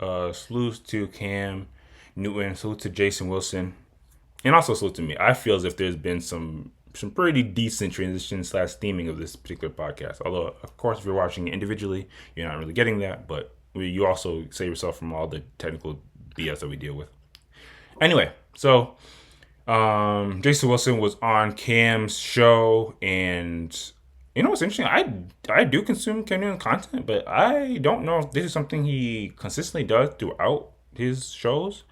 salute to Cam Newton, salute to Jason Wilson, and also salute to me. I feel as if there's been some pretty decent transition slash theming of this particular podcast. Although, of course, if you're watching it individually, you're not really getting that. But you also save yourself from all the technical BS that we deal with. Anyway, so Jason Wilson was on Cam's show, and you know what's interesting? I do consume Cam Newton content, but I don't know if this is something he consistently does throughout his shows.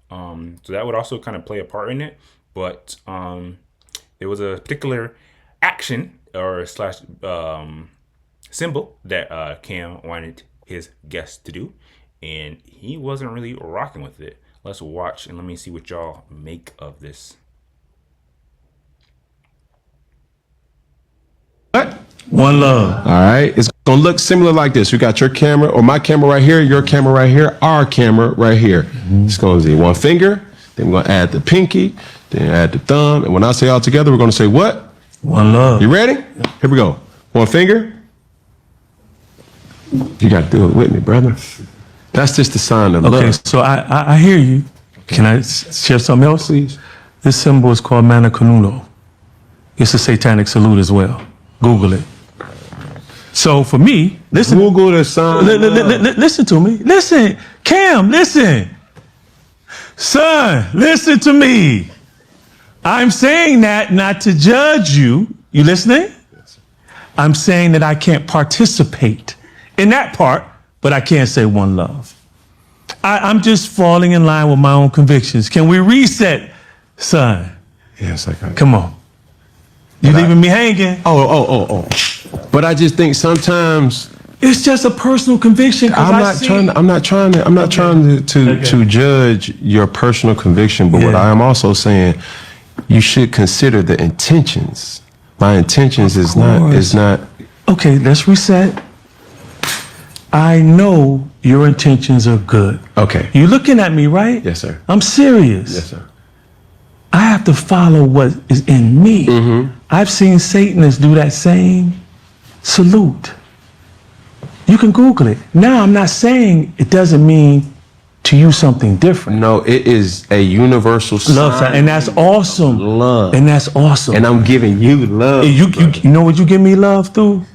So that would also kind of play a part in it. But there was a particular action or slash symbol that Cam wanted his guest to do, and he wasn't really rocking with it. Let's watch and let me see what y'all make of this. What? One love. All right. It's going to look similar like this. We got your camera or my camera right here, your camera right here, our camera right here. Mm-hmm. It's going to be one finger. Then we're going to add the pinky, then add the thumb. And when I say all together, we're going to say what? One love. You ready? Here we go. One finger. You got to do it with me, brother. That's just the sign of love. Okay, so I hear you. Can I share something else? Please. This symbol is called Mana Canuno. It's a satanic salute as well. Google it. So for me, listen. Google the sign. Listen to me. Listen, Cam, listen. Son, listen to me. I'm saying that not to judge you. You listening? Yes. I'm saying that I can't participate in that part, but I can't say one love. I'm just falling in line with my own convictions. Can we reset, son? Yes, I got it. Come on. You leaving me hanging? Oh. But I just think sometimes it's just a personal conviction. I'm not trying to judge your personal conviction, but what I am also saying, you should consider the intentions. My intentions is not. Okay, let's reset. I know your intentions are good. Okay. You looking at me, right? Yes, sir. I'm serious. Yes, sir. I have to follow what is in me. Mm-hmm. I've seen Satanists do that same salute. You can Google it. Now, I'm not saying it doesn't mean to you something different. No, it is a universal love sign, and that's awesome. Love. And that's awesome. And I'm giving you love. You know what you give me love through?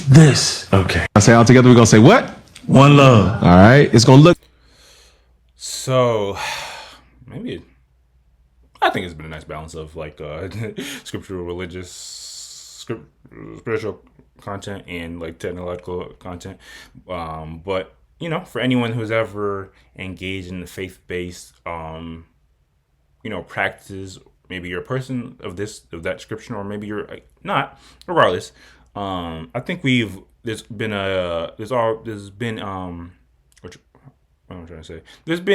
This. Okay. I say all together, we're going to say what? One love. All right. It's going to look. So, maybe I think it's been a nice balance of like scriptural, religious, spiritual content and like technological content. But you know, for anyone who's ever engaged in the faith-based, practices, maybe you're a person of that description, or maybe you're like, not. Regardless, I think there's been an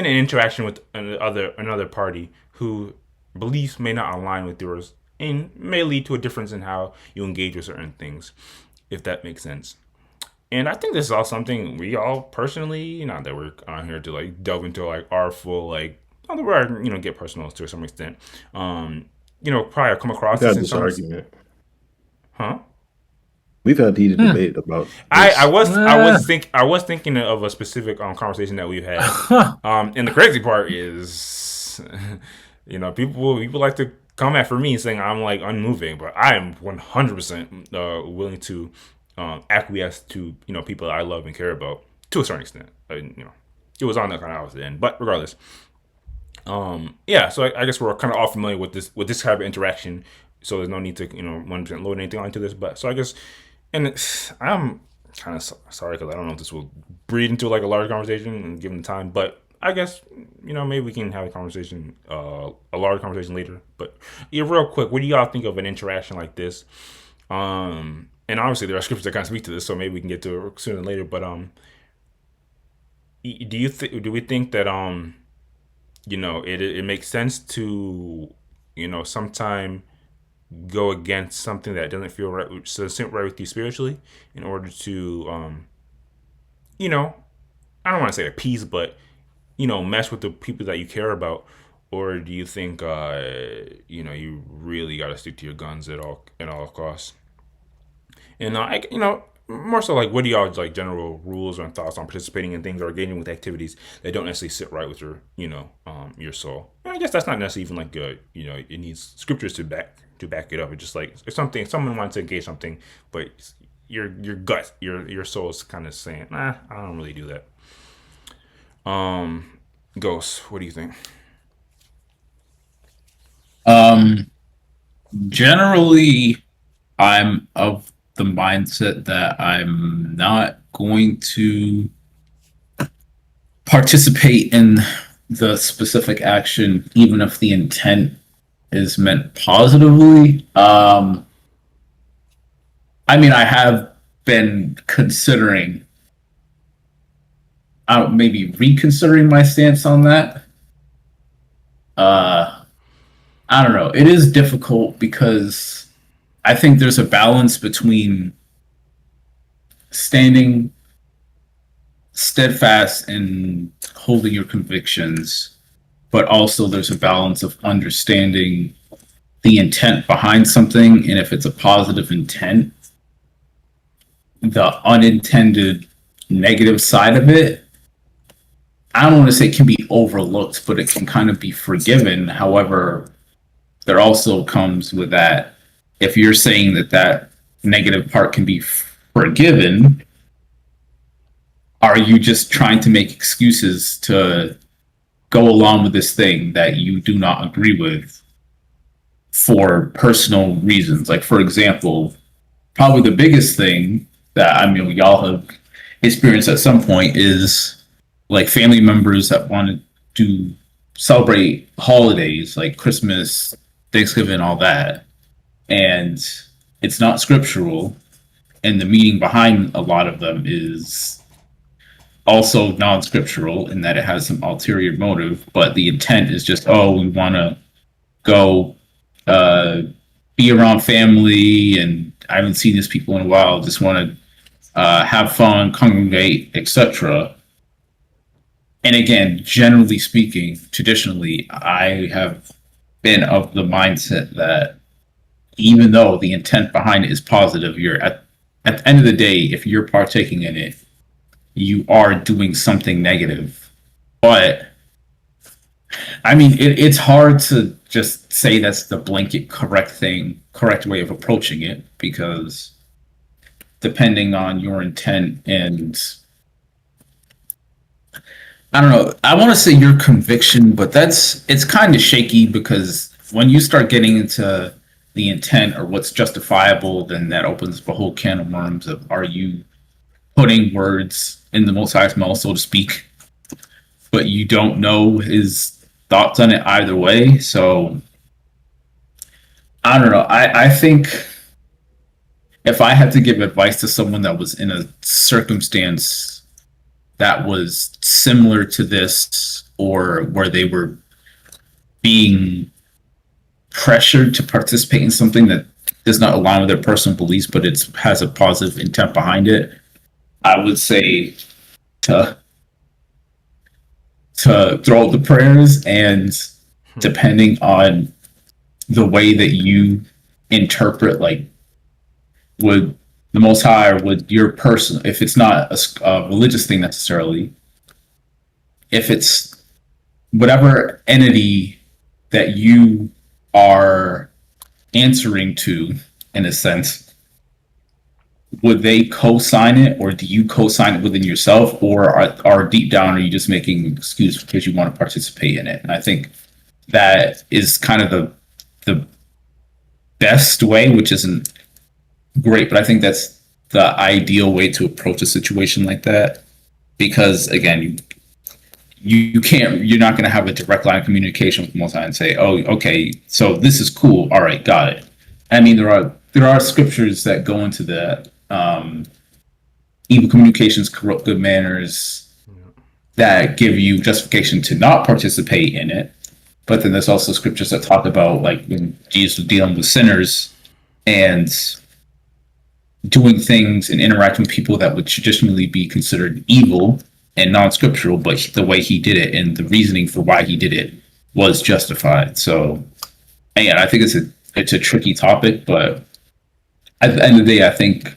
interaction with another party who beliefs may not align with yours and may lead to a difference in how you engage with certain things, if that makes sense. And I think this is all something we all personally, not that we're on here to like delve into like our full like, get personal to some extent. Probably come across this argument. Huh? We've had heated debate about. I was thinking of a specific conversation that we've had. And the crazy part is, people like to come after me saying I'm like unmoving, but I am 100% willing to acquiesce to people that I love and care about to a certain extent. It was on that kind of opposite end, but regardless, so I guess we're kind of all familiar with this type of interaction. So there's no need to 100% load anything onto this, but so I guess. And I'm kind of sorry because I don't know if this will breed into like a large conversation given the time. But I guess, maybe we can have a conversation, a large conversation later. But real quick, what do y'all think of an interaction like this? And obviously there are scriptures that kind of speak to this, so maybe we can get to it sooner than later. But do we think that it makes sense to sometime go against something that doesn't feel right with you spiritually in order to I don't want to say appease, but mess with the people that you care about? Or do you think you really got to stick to your guns at all costs? And more so like, what do y'all like general rules and thoughts on participating in things or engaging with activities that don't necessarily sit right with your, your soul? And I guess that's not necessarily even like good. It needs scriptures to back it up. It's just like if someone wants to engage something, but your gut, your soul is kind of saying, I don't really do that. Ghost, what do you think? Generally, I'm of the mindset that I'm not going to participate in the specific action, even if the intent is meant positively. I mean, I have been considering, maybe reconsidering my stance on that. I don't know. It is difficult because I think there's a balance between standing steadfast and holding your convictions, but also there's a balance of understanding the intent behind something, and if it's a positive intent, the unintended negative side of it, I don't want to say can be overlooked, but it can kind of be forgiven. However, there also comes with that, if you're saying that negative part can be forgiven, are you just trying to make excuses to go along with this thing that you do not agree with for personal reasons? Like, for example, probably the biggest thing that, I mean, we all have experienced at some point is like family members that want to celebrate holidays like Christmas, Thanksgiving, all that, and it's not scriptural, and the meaning behind a lot of them is also non-scriptural in that it has some ulterior motive, but the intent is just, oh, we want to go be around family, and I haven't seen these people in a while, just want to have fun, congregate, etc. And again, generally speaking, traditionally, I have been of the mindset that even though the intent behind it is positive, you're at the end of the day, if you're partaking in it, you are doing something negative. But I mean, it's hard to just say that's the blanket correct way of approaching it, because depending on your intent and, I don't know, I want to say your conviction, but it's kind of shaky, because when you start getting into the intent or what's justifiable, then that opens up a whole can of worms of, are you putting words in the Most High's mouth, so to speak, but you don't know his thoughts on it either way. So I don't know. I think if I had to give advice to someone that was in a circumstance that was similar to this, or where they were being pressured to participate in something that does not align with their personal beliefs, but it has a positive intent behind it, I would say to throw out the prayers, and depending on the way that you interpret, like, would the Most High, or would your person, if it's not a religious thing necessarily, if it's whatever entity that you are answering to, in a sense, would they co-sign it, or do you co-sign it within yourself, or are deep down, are you just making an excuse because you want to participate in it? And I think that is kind of the best way, which isn't great, but I think that's the ideal way to approach a situation like that, because again, you're not going to have a direct line of communication with Most High and say, oh, okay, so this is cool, all right, got it. I mean, there are scriptures that go into that. Evil communications corrupt good manners, that give you justification to not participate in it. But then there's also scriptures that talk about, like, when Jesus was dealing with sinners and doing things and interacting with people that would traditionally be considered evil and non-scriptural, but the way he did it and the reasoning for why he did it was justified. So, yeah, I think it's a tricky topic, but at the end of the day, I think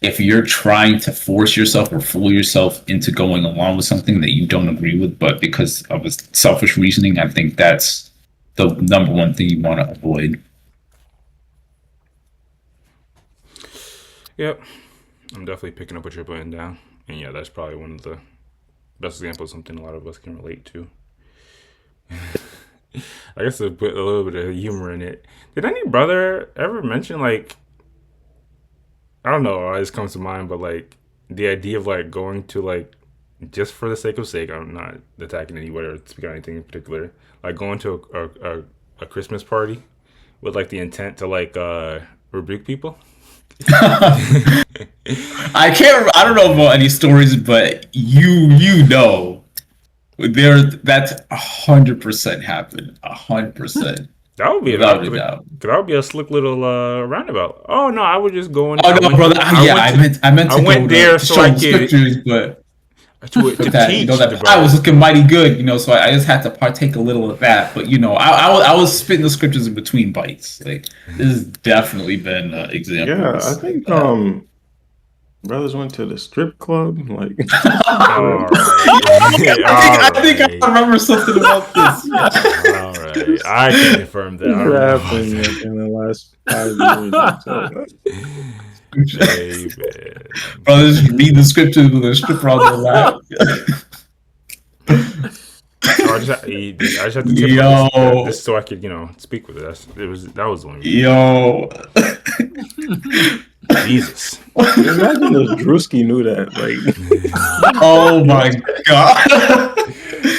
if you're trying to force yourself or fool yourself into going along with something that you don't agree with, but because of a selfish reasoning, I think that's the number one thing you want to avoid. Yep, I'm definitely picking up what you're putting down, and yeah, that's probably one of the best examples of something a lot of us can relate to. I guess to put a little bit of humor in it. Did any brother ever mention like I don't know, it just comes to mind, but like the idea of like going to like just for the sake of sake, I'm not attacking anybody or speaking on anything in particular. Like going to a Christmas party with like the intent to like rebuke people. I can't. I don't know about any stories, but you know, that's 100% happened. 100%, That would be without a doubt. that would be a slick little roundabout. Oh no, I was just going. Oh no, brother. Yeah, I meant I to went go there to so show I the could scriptures, but to that teach the that I brother. was looking mighty good, so I just had to partake a little of that. But I was spitting the scriptures in between bites. Like this has definitely been Yeah, I examples of think that. brothers went to the strip club. Like, All I right, all think I right, remember something about this. all right. I can confirm that. this I remember about happened like that. in the last 5 years or so. Hey man. Brothers read the scriptures with a stripper on their lap. No, I just had to tip my this Yo, so I could speak with it. That was the one reason. yo. Jesus. Imagine if Drewski knew that. Like, Oh my god.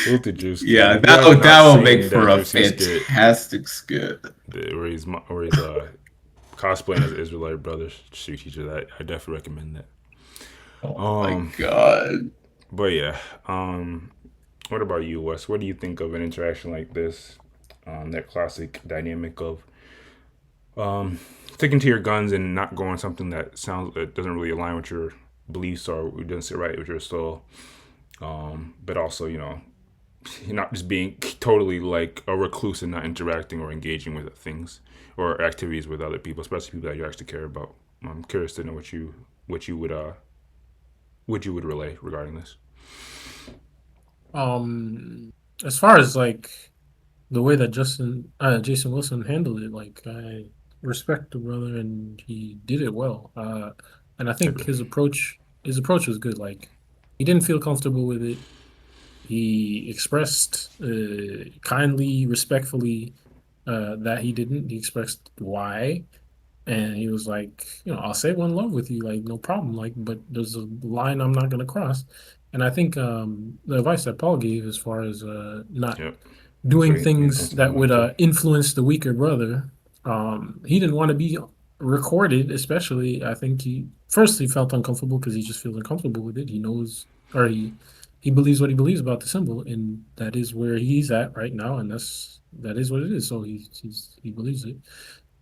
Salute to Juice. Yeah, If you have not that will seen make that for a Juicy skit, fantastic skit. where he's cosplaying as Israelite brothers, shoot teacher, that I definitely recommend that. Oh my Um, god. but yeah, what about you, Wes? What do you think of an interaction like this? That classic dynamic of sticking to your guns and not going something that doesn't really align with your beliefs or doesn't sit right with your soul. But also, you're not just being totally like a recluse and not interacting or engaging with things or activities with other people, especially people that you actually care about. I'm curious to know what you would relay regarding this. Um, as far as like the way that Jason Wilson handled it, like I respect the brother and he did it well. And I think Agree. his approach was good. Like he didn't feel comfortable with it. He expressed kindly, respectfully that he didn't. He expressed why, and he was like, I'll say one love with you, like no problem. Like, but there's a line I'm not gonna cross. And I think the advice that Paul gave, as far as not Yep. doing Sweet. Yeah, things that's a good that one would too. influence the weaker brother. He didn't want to be recorded, especially. I think he felt uncomfortable because he just feels uncomfortable with it. He knows, or he believes what he believes about the symbol, and that is where he's at right now, and that is what it is. So he believes it,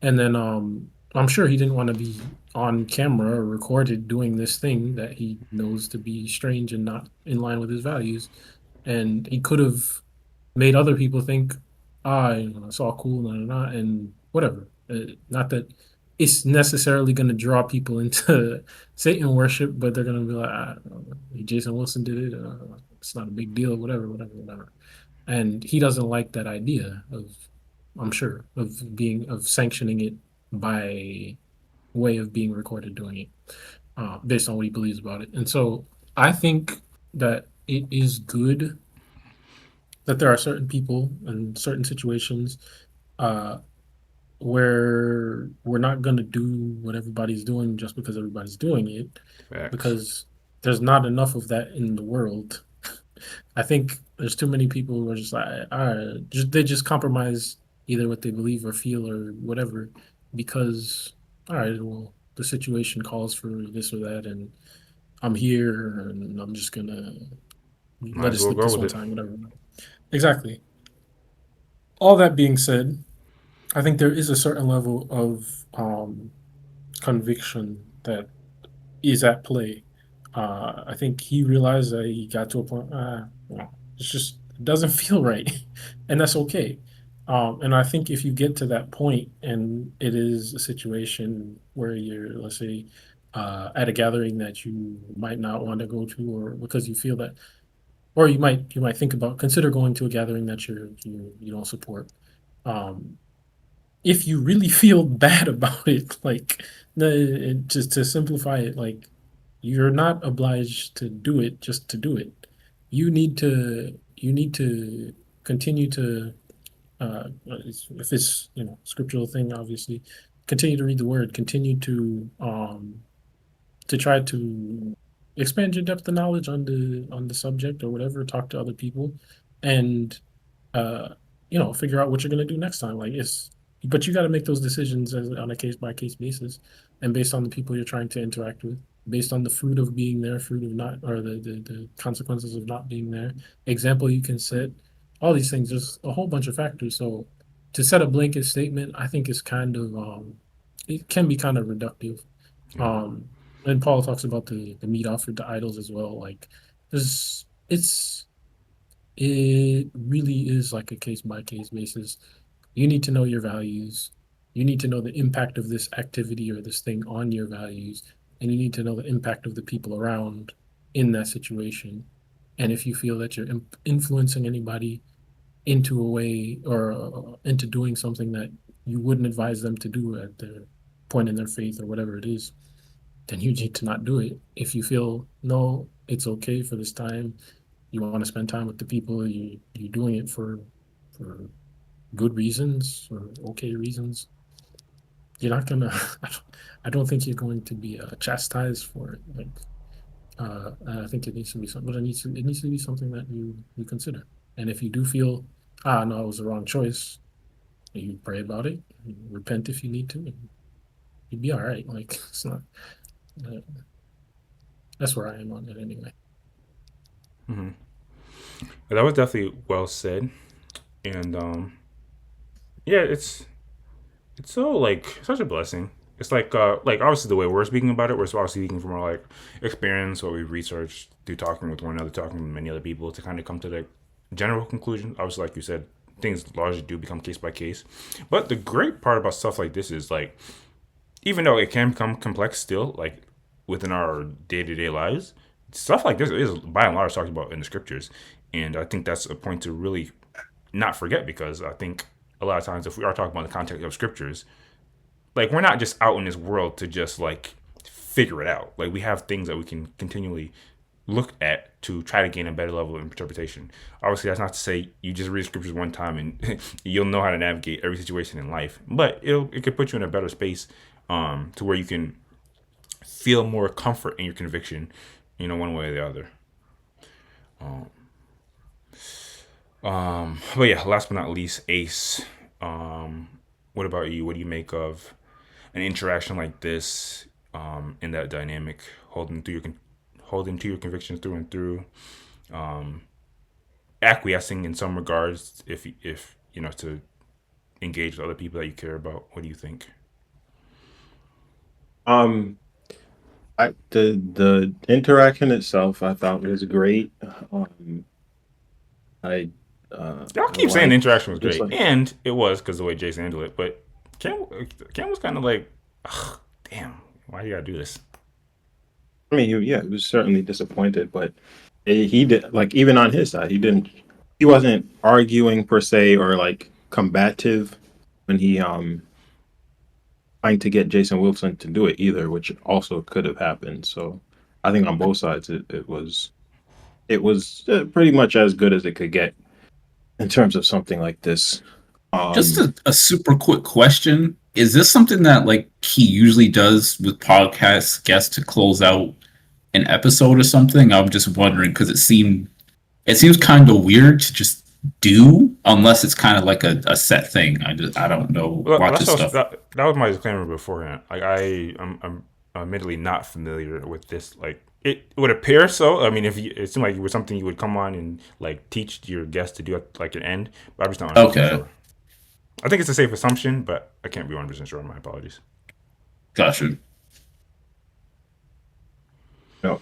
and then I'm sure he didn't want to be on camera or recorded doing this thing that he knows to be strange and not in line with his values, and he could have made other people think, it's all cool, and whatever. Not that it's necessarily going to draw people into Satan worship, but they're going to be like, Jason Wilson did it. It's not a big deal, whatever, whatever, whatever. And he doesn't like that idea I'm sure, of sanctioning it by way of being recorded doing it, based on what he believes about it. And so I think that it is good that there are certain people and certain situations uh, where we're not going to do what everybody's doing just because everybody's doing it, Facts. because there's not enough of that in the world. I think there's too many people who are just like, they just compromise either what they believe or feel or whatever because, all right, well, the situation calls for this or that, and I'm here, and I'm just gonna Might let it as well slip go this with one it. time, whatever. Exactly. All that being said, I think there is a certain level of conviction that is at play. I think he realized that he got to a point. It's just it doesn't feel right, and that's okay. And I think if you get to that point, and it is a situation where you're, let's say, at a gathering that you might not want to go to, or because you feel that, or you might think about consider going to a gathering that you don't support. Um, if you really feel bad about it, like just to simplify it, like you're not obliged to do it just to do it. You need to continue to if it's scriptural thing, obviously, continue to read the word, continue to try to expand your depth of knowledge on the subject or whatever, talk to other people, and uh, figure out what you're gonna do next time. Like but you got to make those decisions on a case by case basis, and based on the people you're trying to interact with, based on the fruit of being there, fruit of not, or the consequences of not being there, example you can set, all these things. There's a whole bunch of factors. So to set a blanket statement, I think is kind of it can be kind of reductive. Yeah. Um, and Paul talks about the meat offered to idols as well. Like there's it really is like a case by case basis. You need to know your values. You need to know the impact of this activity or this thing on your values. And you need to know the impact of the people around in that situation. And if you feel that you're influencing anybody into a way or into doing something that you wouldn't advise them to do at their point in their faith or whatever it is, then you need to not do it. If you feel no, it's okay for this time, you want to spend time with the people, you're doing it for good reasons or okay reasons, you're not gonna I don't think you're going to be chastised for it. Like I think it needs to be something, but it needs to be something that you consider. And if you do feel, no, it was the wrong choice, you pray about it, you repent if you need to, and you'd be all right. Like it's not uh, that's where I am on it anyway. But that was definitely well said, and yeah, it's so like such a blessing. It's like obviously the way we're speaking about it, we're obviously speaking from our like experience, what we've researched through talking with one another, talking with many other people to kind of come to the general conclusion. Obviously, like you said, things largely do become case by case. But the great part about stuff like this is like, even though it can become complex still, like within our day to day lives, stuff like this is by and large talked about in the scriptures, and I think that's a point to really not forget, because I think a lot of times if we are talking about the context of scriptures, like we're not just out in this world to just like figure it out. Like we have things that we can continually look at to try to gain a better level of interpretation. Obviously, that's not to say you just read scriptures one time and you'll know how to navigate every situation in life, but it could put you in a better space to where you can feel more comfort in your conviction, one way or the other. But yeah, last but not least, Ace. What about you? What do you make of an interaction like this, in that dynamic, holding to your convictions through and through, acquiescing in some regards, if to engage with other people that you care about? What do you think? Um, the interaction itself I thought was great. Um, I Y'all I keep saying the liked interaction was just great, like and it was because the way Jason handled it. But Cam, Cam was kind of like, ugh, damn, why you gotta do this? I mean, he was certainly disappointed, but he did like even on his side, he wasn't arguing per se or like combative when he trying to get Jason Wilson to do it either, which also could have happened. So I think on both sides it was pretty much as good as it could get in terms of something like this. Just Um, a super quick question. Is this something that like he usually does with podcast guests to close out an episode or something? I'm just wondering because it seems kind of weird to just do unless it's kind of like a set thing. I don't know. Well, Watch that's this stuff. that was my disclaimer beforehand. Like I'm admittedly not familiar with this. Like it would appear so. I mean, if it seemed like it was something you would come on and like teach your guests to do at like an end, but I'm just not 100% Okay, sure. I think it's a safe assumption, but I can't be 100% sure. My apologies. gotcha. no.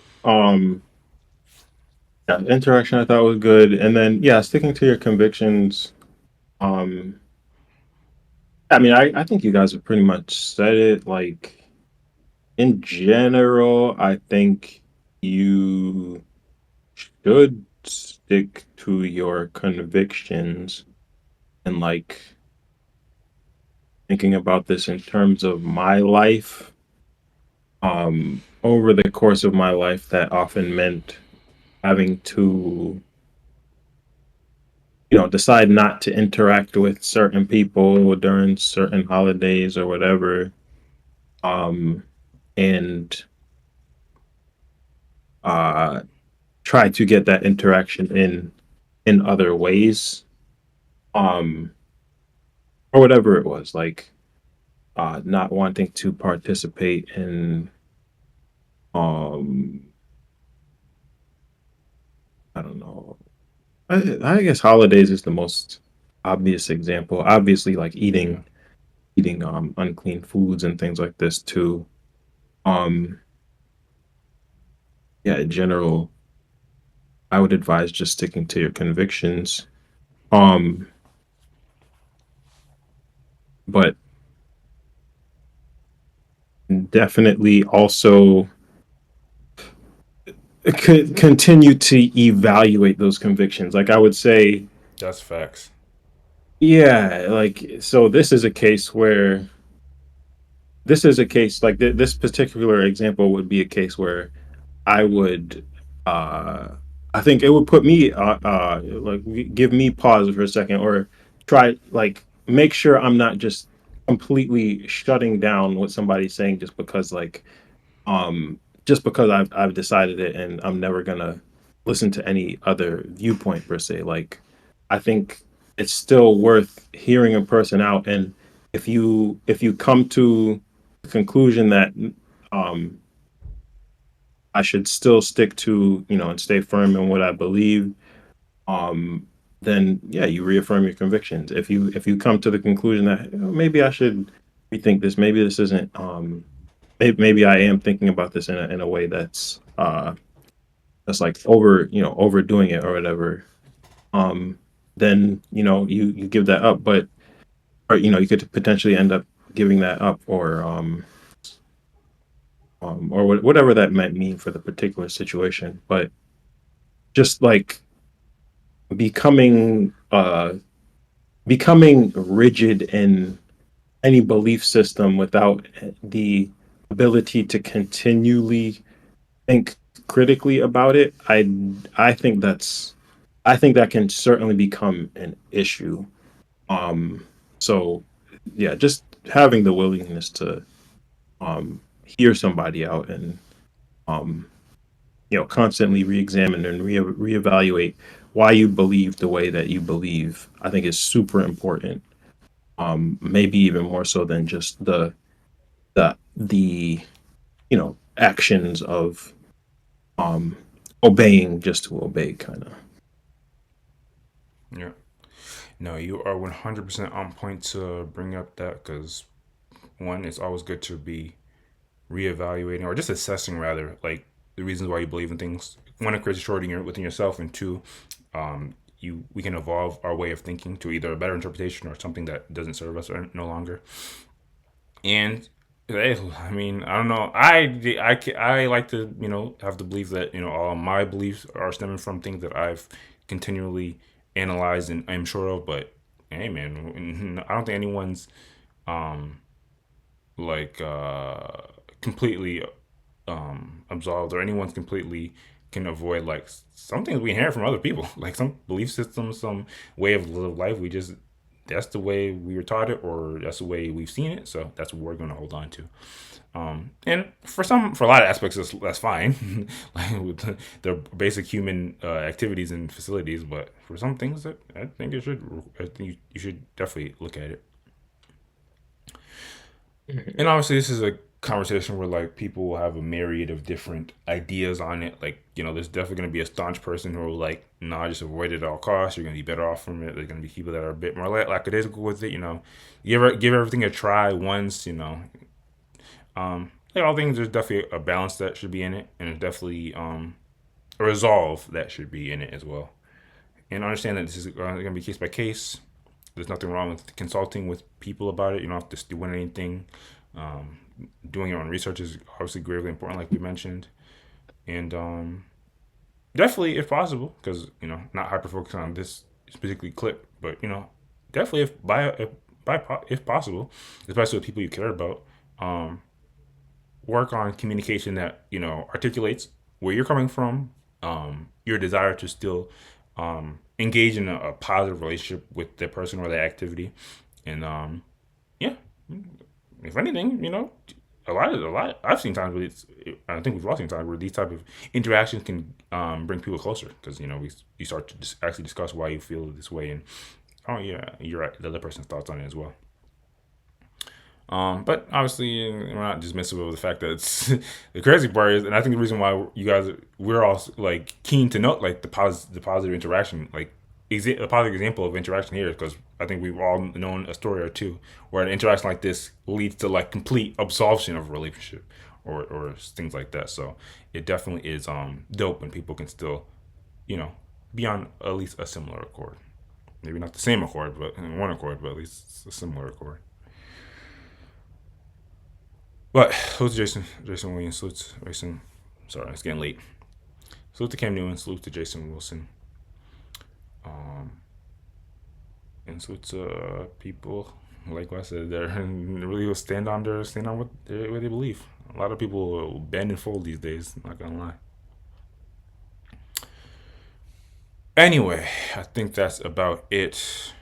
Yeah, the interaction I thought was good, and then yeah, sticking to your convictions. Um, I mean, I think you guys have pretty much said it. Like, in general, I think you should stick to your convictions and like thinking about this in terms of my life. Over the course of my life, that often meant having to, decide not to interact with certain people during certain holidays or whatever. Um, and uh, try to get that interaction in other ways. Um, or whatever it was, like not wanting to participate in um I don't know. I guess holidays is the most obvious example. Obviously, like Yeah. eating unclean foods and things like this too. Um, yeah, in general, I would advise just sticking to your convictions. Um, but definitely also continue to evaluate those convictions. Like I would say, That's facts. yeah, like so this is a case like this particular example would be a case where I would uh I think it would put me like give me pause for a second or try like make sure I'm not just completely shutting down what somebody's saying just because I've decided it and I'm never gonna listen to any other viewpoint per se. Like I think it's still worth hearing a person out, and if you come to the conclusion that um I should still stick to, and stay firm in what I believe, um, then yeah, you reaffirm your convictions. If you come to the conclusion that maybe I should rethink this, maybe this isn't, maybe I am thinking about this in a way that's like overdoing it or whatever. Um, then you give that up, but or you could potentially end up giving that up or whatever that might mean for the particular situation. But just like becoming uh becoming rigid in any belief system without the ability to continually think critically about it, I think that can certainly become an issue. um so yeah, just having the willingness to hear somebody out and um constantly re-examine and reevaluate why you believe the way that you believe, I think is super important. Maybe even more so than just the actions of um obeying just to obey kind of. Yeah. No, you are 100% on point to bring up that because one, it's always good to be reevaluating or just assessing rather like the reasons why you believe in things. One, it creates a shorting within yourself, and two, we can evolve our way of thinking to either a better interpretation or something that doesn't serve us or no longer. And I mean, I don't know. I like to have the belief that all my beliefs are stemming from things that I've continually analyzed and I'm sure of. But hey, man, I don't think anyone's like completely absolved or anyone's completely can avoid like some things we inherit from other people, like some belief systems, some way of life. We just that's the way we were taught it, or that's the way we've seen it. So that's what we're going to hold on to. And for a lot of aspects, that's fine, like with the basic human activities and facilities. But for some things, that I think you should definitely look at it. And obviously, this is a conversation where like people will have a myriad of different ideas on it. Like there's definitely going to be a staunch person who will like, nah, just avoid it at all costs. You're going to be better off from it. There's going to be people that are a bit more lackadaisical with it. Give everything a try once. Like all things, there's definitely a balance that should be in it, and there's definitely a resolve that should be in it as well. And understand that this is going to be case by case. There's nothing wrong with consulting with people about it. You don't have to win anything Doing your own research is obviously gravely important, like we mentioned, and definitely, if possible, because not hyper focused on this specifically clip, but definitely if possible, especially with people you care about, um, work on communication that articulates where you're coming from, your desire to still engage in a positive relationship with the person or the activity, and yeah, if anything, a lot. I've seen times where I think we've all seen times where these type of interactions can bring people closer because you start to actually discuss why you feel this way, and oh yeah, you're right, the other person's thoughts on it as well. But obviously, we're not dismissive of the fact that it's the crazy part is, and I think the reason why we're all like keen to note like the positive interaction, like a positive example of interaction here, because I think we've all known a story or two where an interaction like this leads to like complete absolution of a relationship or things like that. So it definitely is dope when people can still, you know, be on at least a similar accord. Maybe not the same accord, but in one accord, but at least a similar accord. But salute to Jason Williams, salute to Jason. Sorry, it's getting late. Salute to Cam Newton, salute to Jason Wilson, and salute to people like I said, they're really will stand on what they believe. A lot of people bend and fold these days. Not gonna lie. Anyway, I think that's about it.